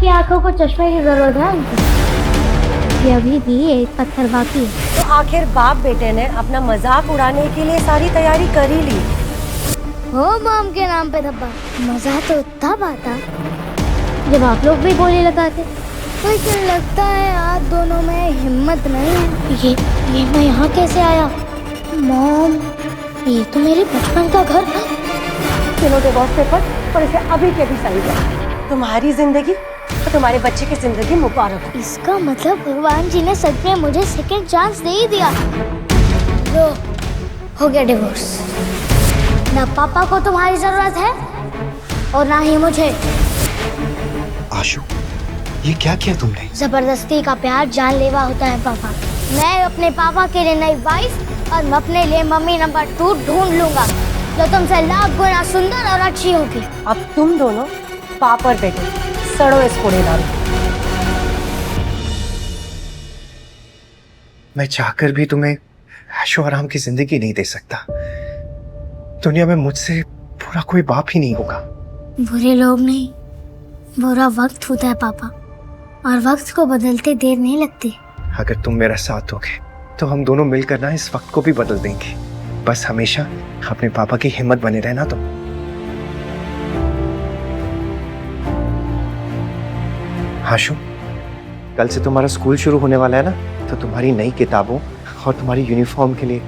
आपकी आंखों को चश्मे की जरूरत है ये अभी भी एक पत्थर बाकी है। तो आखिर बाप बेटे ने अपना मजाक उड़ाने के लिए सारी तैयारी कर ही ली। हो मॉम के नाम पे धब्बा। मजा तो तब आता जब आप लोग भी गोली लगाते। लेकिन लगता है आप दोनों में हिम्मत नहीं है। ये मैं यहाँ कैसे आया? मॉम, ये तो मेरे बचपन का घर था। तीनों डिवोर्स पेपर और इसे अभी के भी सही कर। तुम्हारी जिंदगी और तुम्हारे बच्चे की जिंदगी मुबारक हो। इसका मतलब भगवान जी ने सच में मुझे सेकंड चांस दे ही दिया। लो, हो गया डिवोर्स। ना पापा को तुम्हारी जरूरत है और ना ही मुझे। आशु, ये क्या किया तुमने? जबरदस्ती का प्यार जानलेवा होता है पापा। मैं अपने पापा के लिए नई वाइफ और मैं अपने लिए मम्मी नंबर 2 ढूंढ लूंगा जो तुमसे लाख गुना सुंदर और अच्छी होगी। अब तुम दोनों बाप और बेटे सड़ो इस कूड़ेदान में। मैं चाहकर भी तुम्हें ऐशो आराम की जिंदगी नहीं दे सकता। दुनिया में मुझसे बुरा कोई बाप ही नहीं होगा। बुरे लोग नहीं, बुरा वक्त होता है पापा, और वक्त को बदलते देर नहीं लगती। अगर तुम मेरा साथ दोगे तो हम दोनों मिलकर ना इस वक्त को भी बदल देंगे। बस हमेशा अपने पापा की हिम्मत बने रहना तुम। आशु, कल से तुम्हारा स्कूल शुरू होने वाला है ना, तो तुम्हारी नई किताबों और तुम्हारी यूनिफॉर्म के लिए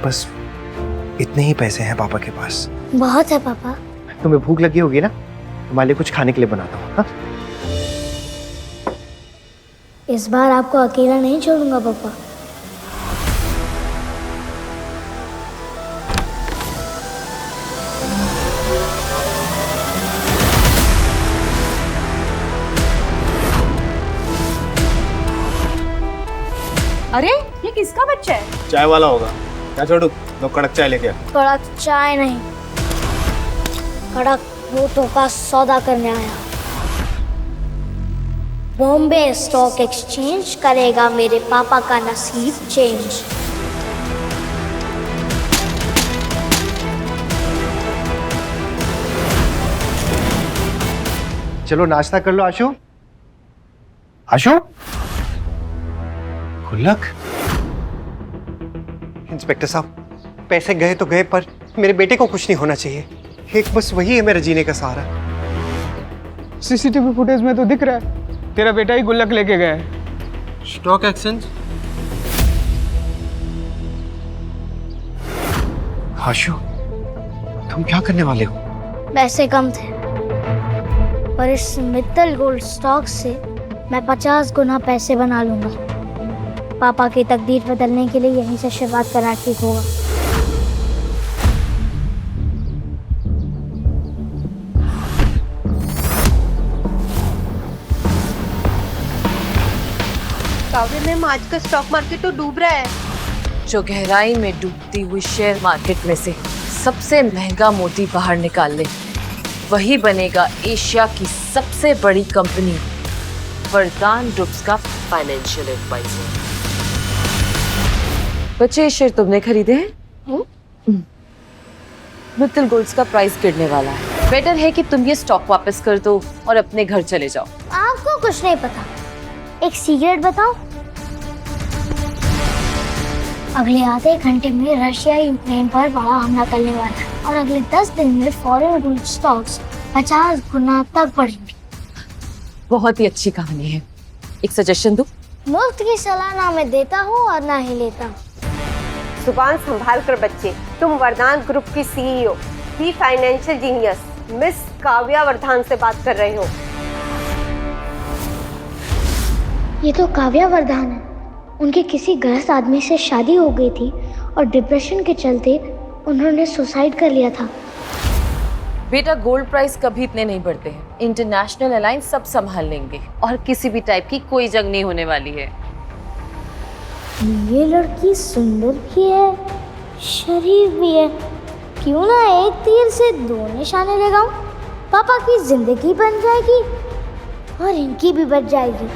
बस इतने ही पैसे हैं पापा के पास। बहुत है पापा। तुम्हें भूख लगी होगी ना, तुम्हारे लिए कुछ खाने के लिए बनाता हूँ। हाँ? इस बार आपको अकेला नहीं छोड़ूंगा पापा। अरे ये किसका बच्चा है? चाय वाला होगा। क्या छोड़ू, दो कड़क चाय लेके आ। कड़क चाय नहीं, कड़क नोटों का सौदा करने आया। बॉम्बे स्टॉक एक्सचेंज करेगा मेरे पापा का नसीब चेंज। चलो नाश्ता कर लो आशु। आशु, गुल्लक। इंस्पेक्टर साहब, पैसे गए तो गए, पर मेरे बेटे को कुछ नहीं होना चाहिए। एक बस वही है मेरा जीने का सहारा। सीसीटीवी फुटेज में तो दिख रहा है तेरा बेटा ही गुल्लक लेके गया है। Stock exchange. आशु, तुम क्या करने वाले हो? पैसे कम थे और इस मित्तल गोल्ड स्टॉक से मैं 50 गुना पैसे बना लूंगा। पापा की तकदीर बदलने के लिए यहीं से शुरुआत करना ठीक होगा। काव्य मैम, आज का स्टॉक मार्केट तो डूब रहा है। जो गहराई में डूबती हुई शेयर मार्केट में से सबसे महंगा मोती बाहर निकाल ले, वही बनेगा एशिया की सबसे बड़ी कंपनी वरदान ग्रुप्स का फाइनेंशियल एडवाइजर। बच्चे, ये शेयर तुमने खरीदे हैं? मित्तल गोल्ड्स का प्राइस गिरने वाला है। बेटर है कि तुम ये स्टॉक वापस कर दो और अपने घर चले जाओ। आपको कुछ नहीं पता। एक सीक्रेट बताओ, अगले आधे घंटे में रशिया यूक्रेन पर बड़ा हमला करने वाला है और अगले 10 दिन में फॉरेन गोल्ड स्टॉक्स 50 गुना तक बढ़ेंगे। बहुत ही अच्छी कहानी है। एक सजेशन दूं? मुफ्त की सलाह ना मैं देता हूँ और ना ही लेता हूँ। जुबान संभाल कर बच्चे। तुम वरदान ग्रुप की सीईओ, की फाइनेंशियल जीनियस मिस काव्या वर्धान से बात कर रहे हो। ये तो काव्या वर्धान है। उनके किसी गलत आदमी से शादी हो गई थी और डिप्रेशन के चलते उन्होंने सुसाइड कर लिया था। बेटा, गोल्ड प्राइस कभी इतने नहीं बढ़ते हैं। इंटरनेशनल अलायंस सब संभाल लेंगे और किसी भी टाइप की कोई जंग नहीं होने वाली है। ये लड़की सुंदर भी है, शरीफ भी है। क्यों ना एक तीर से 2 निशाने लगाऊं? पापा की जिंदगी बन जाएगी और इनकी भी बच जाएगी।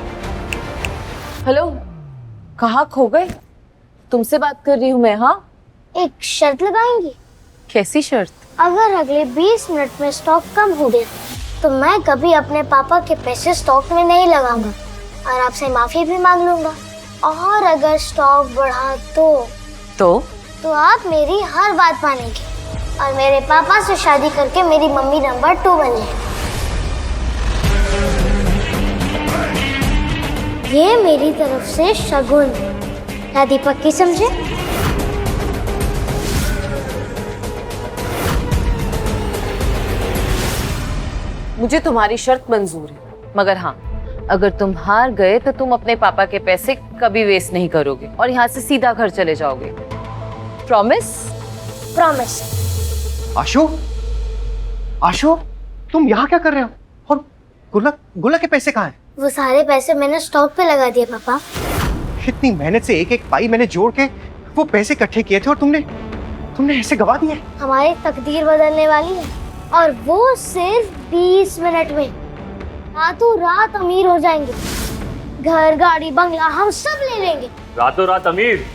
हेलो, कहाँ खो गए? तुमसे बात कर रही हूँ मैं। हाँ, एक शर्त लगाएंगी? कैसी शर्त? अगर अगले 20 मिनट में स्टॉक कम हो गया तो मैं कभी अपने पापा के पैसे स्टॉक में नहीं लगाऊंगा और आपसे माफी भी मांग लूंगा। और अगर स्टॉक बढ़ा तो आप मेरी हर बात मानेंगे और मेरे पापा से शादी करके मेरी मम्मी नंबर 2 बन जाए। ये मेरी तरफ से शगुन। क्या दीपक की समझे? मुझे तुम्हारी शर्त मंजूर है, मगर हाँ, अगर तुम हार गए तो तुम अपने पापा के पैसे कभी वेस्ट नहीं करोगे और यहाँ से सीधा घर चले जाओगे। प्रॉमिस? प्रॉमिस। आशु, आशु, तुम यहाँ क्या कर रहे हो? और गुल्लक के पैसे कहाँ हैं? वो सारे पैसे मैंने स्टॉक पे लगा दिए पापा। इतनी मेहनत से एक एक पाई मैंने जोड़ के वो पैसे इकट्ठे किए थे और तुमने ऐसे गवा दिए। हमारी तकदीर बदलने वाली है और वो सिर्फ 20 मिनट में। रातों रात अमीर हो जाएंगे। घर, गाड़ी, बंगला हम सब ले लेंगे। रातों रात अमीर?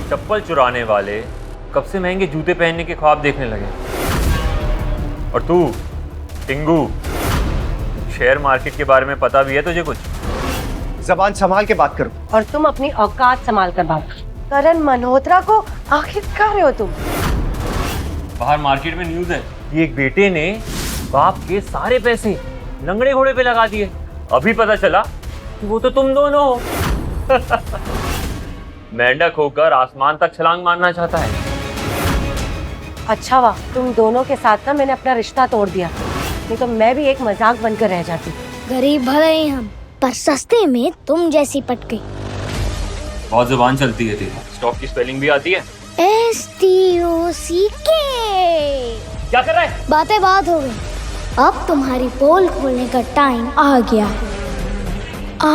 चप्पल चुराने वाले कब से महंगे जूते पहनने के ख्वाब देखने लगे। और तू टिंगू, शेयर मार्केट के बारे में पता भी है तुझे कुछ? जबान संभाल के बात करो। और तुम अपनी औकात संभाल कर बात करो। करण मल्होत्रा को आखिर क्या रहे हो तुम? बाहर मार्केट में न्यूज़ है कि एक बेटे ने बाप के सारे पैसे लंगड़े घोड़े पे लगा दिए। अभी पता चला कि वो तो तुम दोनों हो। मेंढक होकर आसमान तक छलांग मारना चाहता है। अच्छा वाह, तुम दोनों के साथ ना मैंने अपना रिश्ता तोड़ दिया, नहीं तो मैं भी एक मजाक बनकर रह जाती। गरीब भले ही हम, पर सस्ते में तुम जैसी पट गई। बहुत जुबान चलती है तेरी। स्टॉक की स्पेलिंग भी आती है? STOCK। क्या कर रहा है? बातें बात हो गई। अब तुम्हारी पोल खोलने का टाइम आ गया है। आ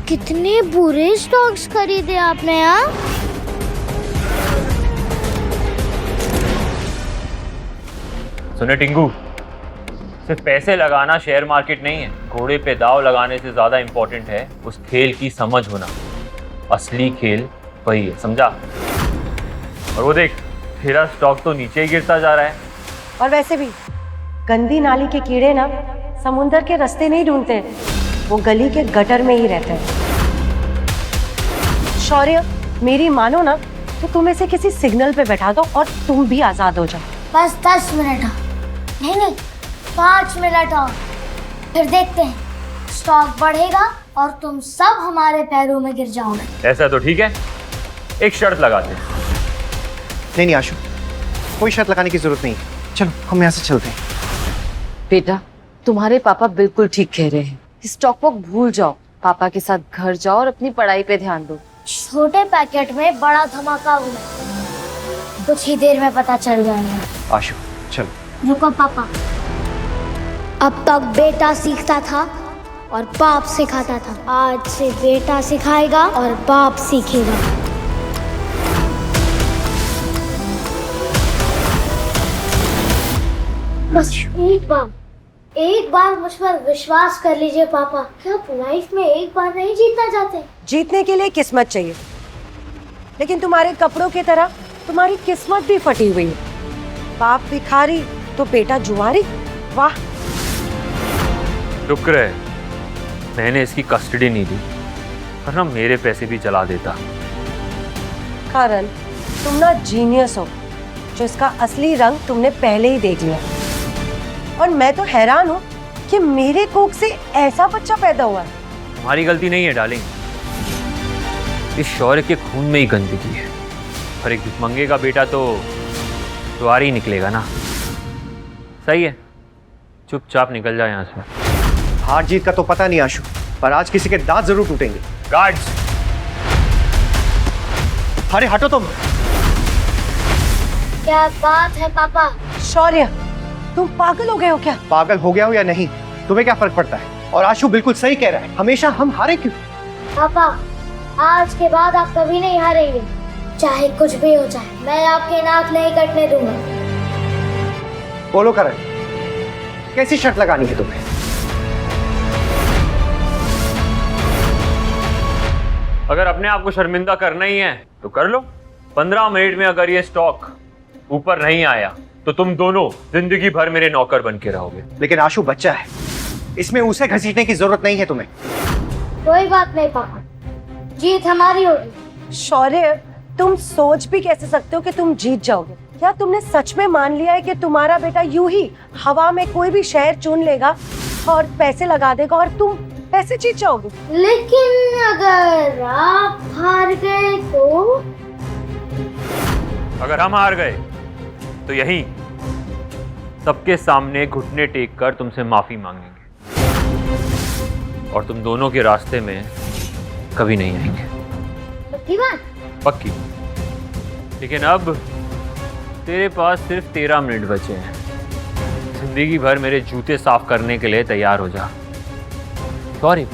कितने बुरे स्टॉक्स खरीदे आपने यार। सुने टिंगू, सिर्फ पैसे लगाना शेयर मार्केट नहीं है। घोड़े पे दाव लगाने से ज्यादा इंपॉर्टेंट है उस खेल की समझ होना। असली खेल वही है, समझा? और वो देख, तेरा स्टॉक तो नीचे ही गिरता जा रहा है। और वैसे भी गंदी नाली के कीड़े ना समुंदर के रास्ते नहीं ढूंढते, वो गली के गटर में ही रहते हैं। शौर्य, मेरी मानो ना तो तुम इसे किसी सिग्नल पे बैठा दो और तुम भी आजाद हो जाओ। बस 10 मिनट और। नहीं 5 मिनट और, फिर देखते हैं स्टॉक बढ़ेगा और तुम सब हमारे पैरों में गिर जाओगे। ऐसा तो ठीक है, एक शर्त लगाते हैं। नहीं आशु, कोई शर्त लगाने की जरूरत नहीं। चलो हम यहाँ से चलते हैं। बेटा, तुम्हारे पापा बिल्कुल ठीक कह रहे हैं। स्टॉक को भूल जाओ, पापा के साथ घर जाओ और अपनी पढ़ाई पे ध्यान दो। छोटे पैकेट में बड़ा धमाका हुआ, कुछ ही देर में पता चल जाएगा। आशु चलो। रुको पापा, अब तक बेटा सीखता था और बाप सिखाता था। आज से बेटा सिखाएगा और बाप सीखेगा। बस एक बार मुझ पर विश्वास कर लीजिए पापा। क्या आप लाइफ में एक बार नहीं जीतना चाहते? जीतने के लिए किस्मत चाहिए, लेकिन तुम्हारे कपड़ों की तरह तुम्हारी किस्मत भी फटी हुई है। बाप भिखारी तो बेटा जुआरी। वाह। शुक्र है मैंने इसकी कस्टडी नहीं दी, वरना मेरे पैसे भी चला देता। करण, तुम ना जीनियस हो, जो इसका असली रंग तुमने पहले ही देख लिया। और मैं तो हैरान हूँ कि मेरे कोख से ऐसा बच्चा पैदा हुआ है। तुम्हारी गलती नहीं है डार्लिंग, इस शौर्य के खून में ही गंदगी है। और एक भिखमंगे का बेटा तो जुआरी ही निकलेगा ना। सही है, चुपचाप निकल जाए यहाँ से। हार जीत का तो पता नहीं आशु, पर आज किसी के दांत जरूर टूटेंगे। गार्ड्स! अरे हटो तुम। क्या बात है पापा? शौर्य, तुम पागल हो गए हो क्या? पागल हो गया हो या नहीं, तुम्हें क्या फर्क पड़ता है? और आशु बिल्कुल सही कह रहा है, हमेशा हम हारे क्यों? पापा, आज के बाद आप कभी नहीं हारेंगे, चाहे कुछ भी हो जाए। मैं आपकी नाक नहीं कटने दूंगा। बोलो करण, कैसी शर्त लगानी है तुम्हें? अगर अपने आप को शर्मिंदा करना ही है तो कर लो, 15 मिनट में अगर ये स्टॉक ऊपर नहीं आया तो तुम दोनों जिंदगी भर मेरे नौकर बन के रहोगे। लेकिन आशु बच्चा है, इसमें उसे घसीटने की जरूरत नहीं है तुम्हें। कोई बात नहीं पापा, जीत हमारी होगी। शौर्य, तुम सोच भी कैसे सकते हो कि तुम जीत जाओगे? क्या तुमने सच में मान लिया है कि तुम्हारा बेटा यूं ही हवा में कोई भी शहर चुन लेगा और पैसे लगा देगा और तुम पैसे जीत जाओगे? लेकिन अगर आप हार गए तो? अगर हम हार गए तो यही सबके सामने घुटने टेक कर तुमसे माफी मांगेंगे और तुम दोनों के रास्ते में कभी नहीं आएंगे। पक्की बात? पक्की। लेकिन अब तेरे पास सिर्फ 13 मिनट बचे हैं। जिंदगी भर मेरे जूते साफ करने के लिए तैयार हो जा। सॉरी,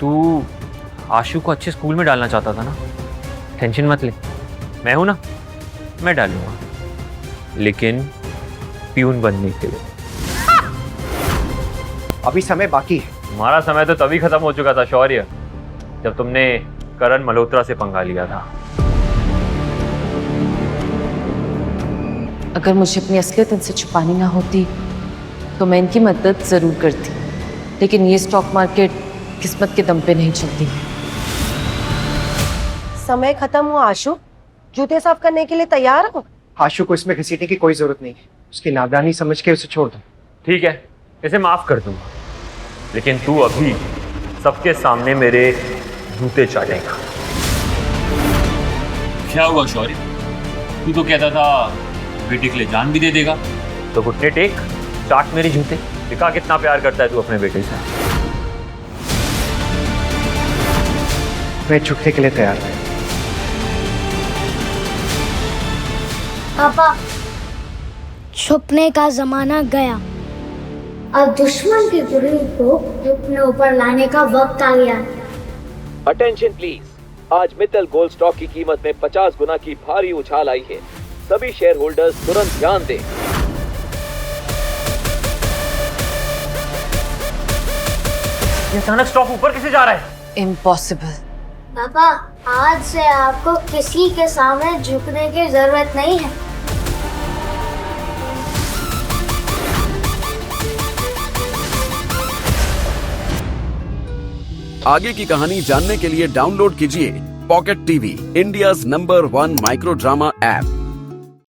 तू आशु को अच्छे स्कूल में डालना चाहता था ना? टेंशन मत ले, मैं हूं ना, मैं डालूंगा, लेकिन प्यून बनने के लिए। अभी समय बाकी है। तुम्हारा समय तो तभी खत्म हो चुका था शौर्य, जब तुमने करण मल्होत्रा से पंगा लिया था। अगर मुझे अपनी असलियत इनसे छुपानी ना होती तो मैं इनकी मदद जरूर करती, लेकिन ये स्टॉक मार्केट किस्मत के दम पे नहीं चलती। समय खत्म हुआ आशु, जूते साफ करने के लिए तैयार हो? आशु को इसमें घसीटने की कोई जरूरत नहीं है, उसकी नादानी समझ के उसे छोड़ दो। ठीक है, इसे माफ कर दूंगा, लेकिन तू अभी सबके सामने मेरे जूते चाटेगा। क्या हुआ शौर्य? तू तो कहता था बेटे के लिए जान भी दे देगा। तो घुटने टेक, चाट मेरे जूते, दिखा कितना प्यार करता है तू अपने बेटे से। मैं झुकने के लिए तैयार हूं। पापा, छुपने का जमाना गया। अब दुश्मन की गुर्री को अपने ऊपर लाने का वक्त आ गया। अटेंशन प्लीज, आज मित्तल गोल्ड स्टॉक की कीमत में 50 गुना की भारी उछाल आई है। सभी शेयर होल्डर्स तुरंत ध्यान दें। ये अचानक स्टॉक ऊपर कैसे जा रहा है? इम्पॉसिबल। पापा, आज से आपको किसी के सामने झुकने की जरूरत नहीं है। आगे की कहानी जानने के लिए डाउनलोड कीजिए pocket TV, India's number 1 micro drama app.